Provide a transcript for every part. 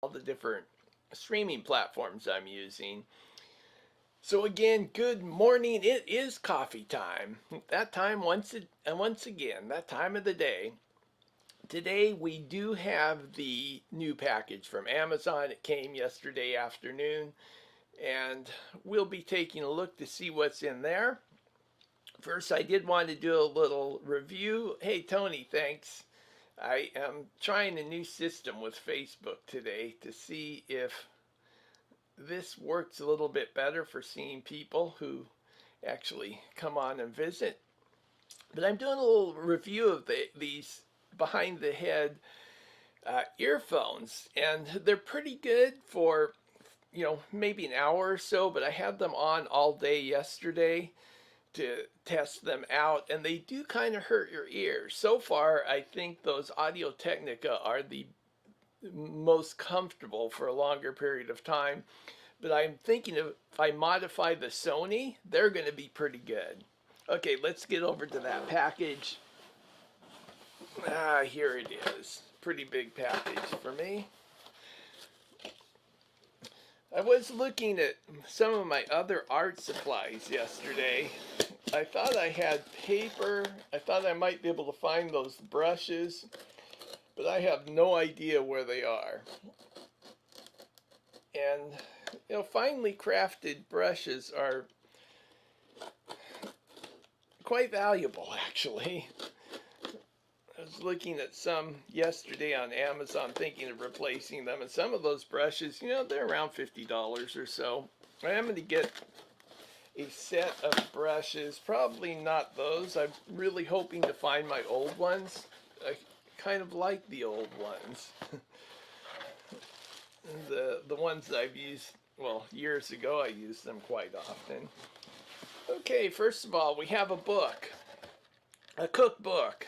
all the different streaming platforms I'm using. So again, good morning. It is coffee time. That time once again, that time of the day. Today we do have the new package from Amazon. It came yesterday afternoon, and we'll be taking a look to see what's in there. First, I did want to do a little review. Hey Tony, thanks. I am trying a new system with Facebook today to see if this works a little bit better for seeing people who actually come on and visit. But I'm doing a little review of these behind the head earphones, and they're pretty good for maybe an hour or so, but I had them on all day yesterday to test them out, and they do kind of hurt your ears. So far, I think those Audio Technica are the most comfortable for a longer period of time, but I'm thinking if I modify the Sony, they're going to be pretty good. Okay, let's get over to that package. Here it is. Pretty big package for me. I was looking at some of my other art supplies yesterday. I thought I had paper. I thought I might be able to find those brushes, but I have no idea where they are. And finely crafted brushes are quite valuable, actually. I was looking at some yesterday on Amazon thinking of replacing them, and some of those brushes, they're around $50 or so. I am going to get a set of brushes, probably not those. I'm really hoping to find my old ones. I kind of like the old ones. the ones that I've used, well, years ago I used them quite often. Okay, first of all, we have a book. A cookbook.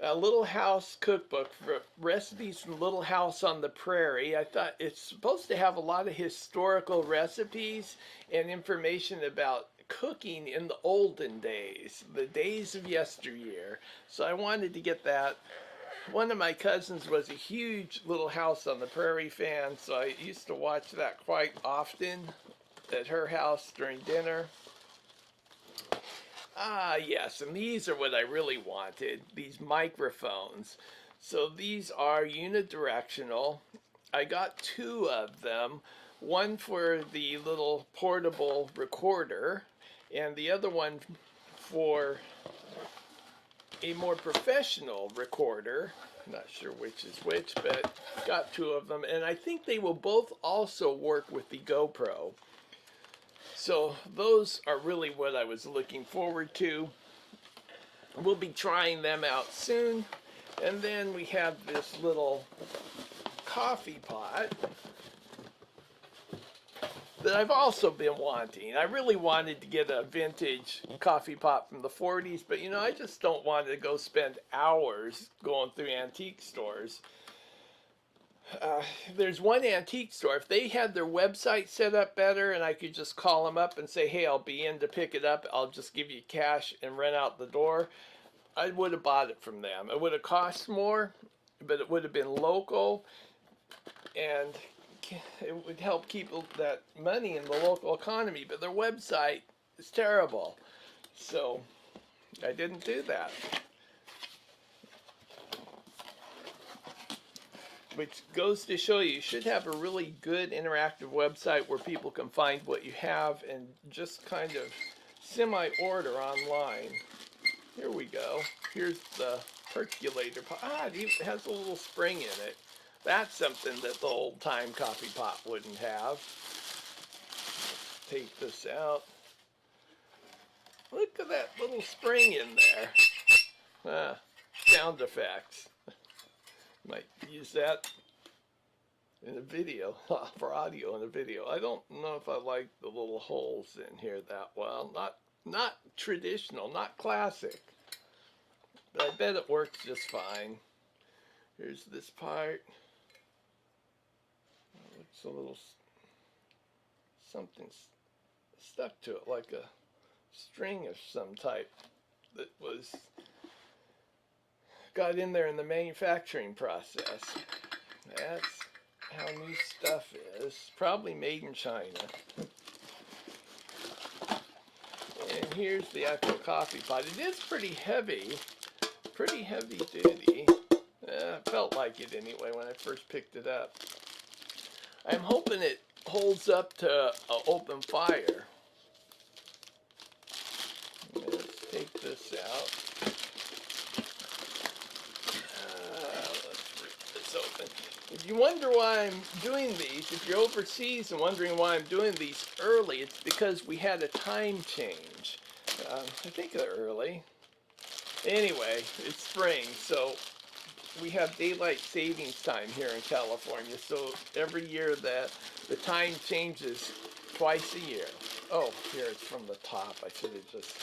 A Little House cookbook for recipes from Little House on the Prairie. I thought it's supposed to have a lot of historical recipes and information about cooking in the olden days, the days of yesteryear. So I wanted to get that. One of my cousins was a huge Little House on the Prairie fan, so I used to watch that quite often at her house during dinner. Yes, and these are what I really wanted, these microphones. So these are unidirectional. I got two of them, one for the little portable recorder, and the other one for a more professional recorder. I'm not sure which is which, but got two of them, and I think they will both also work with the GoPro. So those are really what I was looking forward to. We'll be trying them out soon. And then we have this little coffee pot that I've also been wanting. I really wanted to get a vintage coffee pot from the 40s, but I just don't want to go spend hours going through antique stores. There's one antique store. If they had their website set up better and I could just call them up and say, hey, I'll be in to pick it up, I'll just give you cash and rent out the door, I would have bought it from them. It would have cost more, but it would have been local, and it would help keep that money in the local economy. But their website is terrible, so I didn't do that. Which goes to show you should have a really good interactive website where people can find what you have and just kind of semi-order online. Here we go. Here's the percolator pot. It has a little spring in it. That's something that the old-time coffee pot wouldn't have. Take this out. Look at that little spring in there. Sound effects. Might use that in a video, for audio in a video. I don't know if I like the little holes in here that well. Not traditional, not classic. But I bet it works just fine. Here's this part. Looks a little something stuck to it, like a string of some type that was got in there in the manufacturing process. That's new stuff is. Probably made in China. And here's the actual coffee pot. It is pretty heavy duty. Felt like it anyway when I first picked it up. I'm hoping it holds up to an open fire. Let's take this out. Let's rip this open. If you wonder why I'm doing these, if you're overseas and wondering why I'm doing these early, it's because we had a time change. I think they're early. Anyway, it's spring, so we have daylight savings time here in California. So every year that the time changes twice a year. Oh, here it's from the top. I should have just,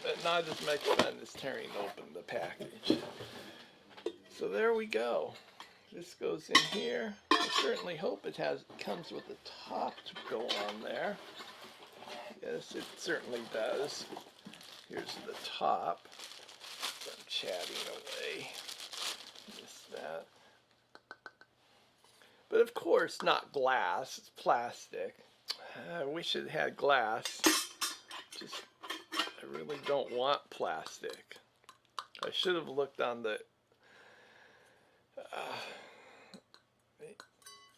but not as much fun as tearing open the package. So there we go. This goes in here. I certainly hope it comes with a top to go on there. Yes, it certainly does. Here's the top. I'm chatting away. Just that. But of course, not glass. It's plastic. I wish it had glass. Just, I really don't want plastic. I should have looked on the.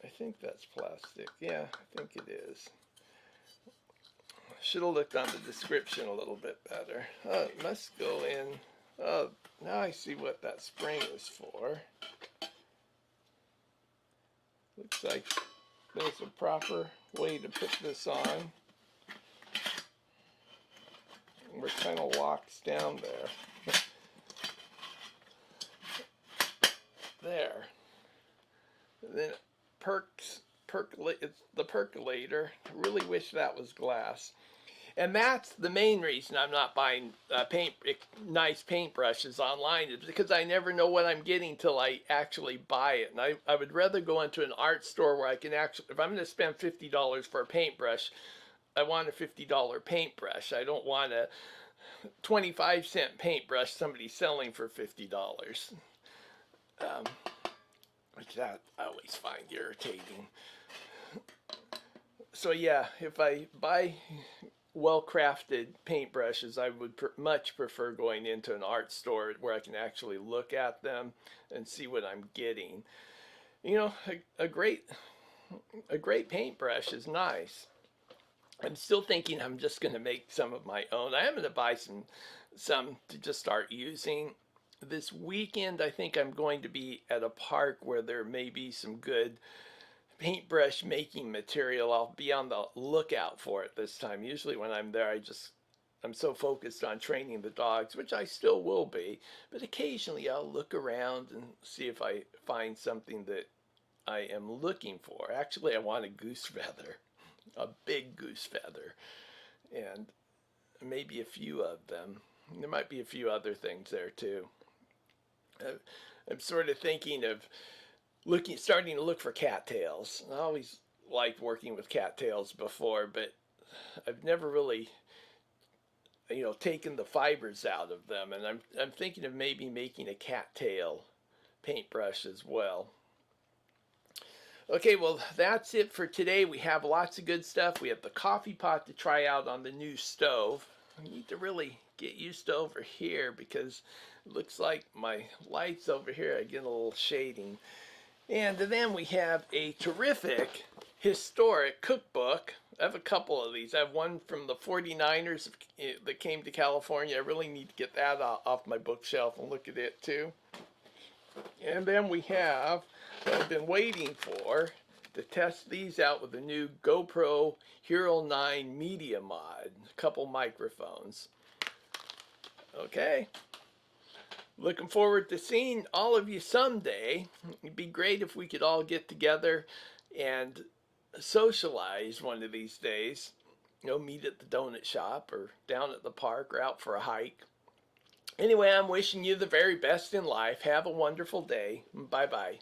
I think that's plastic. Yeah, I think it is. Should have looked on the description a little bit better. Oh, it must go in. Oh, now I see what that spring is for. Looks like there's a proper way to put this on. We're kind of locked down there. There. And then it's the percolator. I really wish that was glass. And that's the main reason I'm not buying nice paintbrushes online, is because I never know what I'm getting till I actually buy it. And I would rather go into an art store where I can actually, if I'm going to spend $50 for a paintbrush, I want a $50 paintbrush. I don't want a 25-cent paintbrush somebody's selling for $50. Which that I always find irritating. So yeah, if I buy well-crafted paintbrushes, I would much prefer going into an art store where I can actually look at them and see what I'm getting. You know, a great paintbrush is nice. I'm still thinking I'm just going to make some of my own. I am going to buy some to just start using. This weekend, I think I'm going to be at a park where there may be some good paintbrush making material. I'll be on the lookout for it this time. Usually when I'm there, I'm so focused on training the dogs, which I still will be, but occasionally I'll look around and see if I find something that I am looking for. Actually, I want a goose feather, a big goose feather, and maybe a few of them. There might be a few other things there too. I'm sort of thinking of starting to look for cattails. I always liked working with cattails before, but I've never really, taken the fibers out of them. And I'm thinking of maybe making a cattail paintbrush as well. Okay, well, that's it for today. We have lots of good stuff. We have the coffee pot to try out on the new stove. I need to really get used to over here because it looks like my lights over here are getting a little shading. And then we have a terrific historic cookbook. I have a couple of these. I have one from the 49ers that came to California. I really need to get that off my bookshelf and look at it too. And then we have, what I've been waiting for, to test these out with the new GoPro Hero 9 Media Mod. A couple microphones. Okay. Looking forward to seeing all of you someday. It'd be great if we could all get together and socialize one of these days. Meet at the donut shop or down at the park or out for a hike. Anyway, I'm wishing you the very best in life. Have a wonderful day. Bye-bye.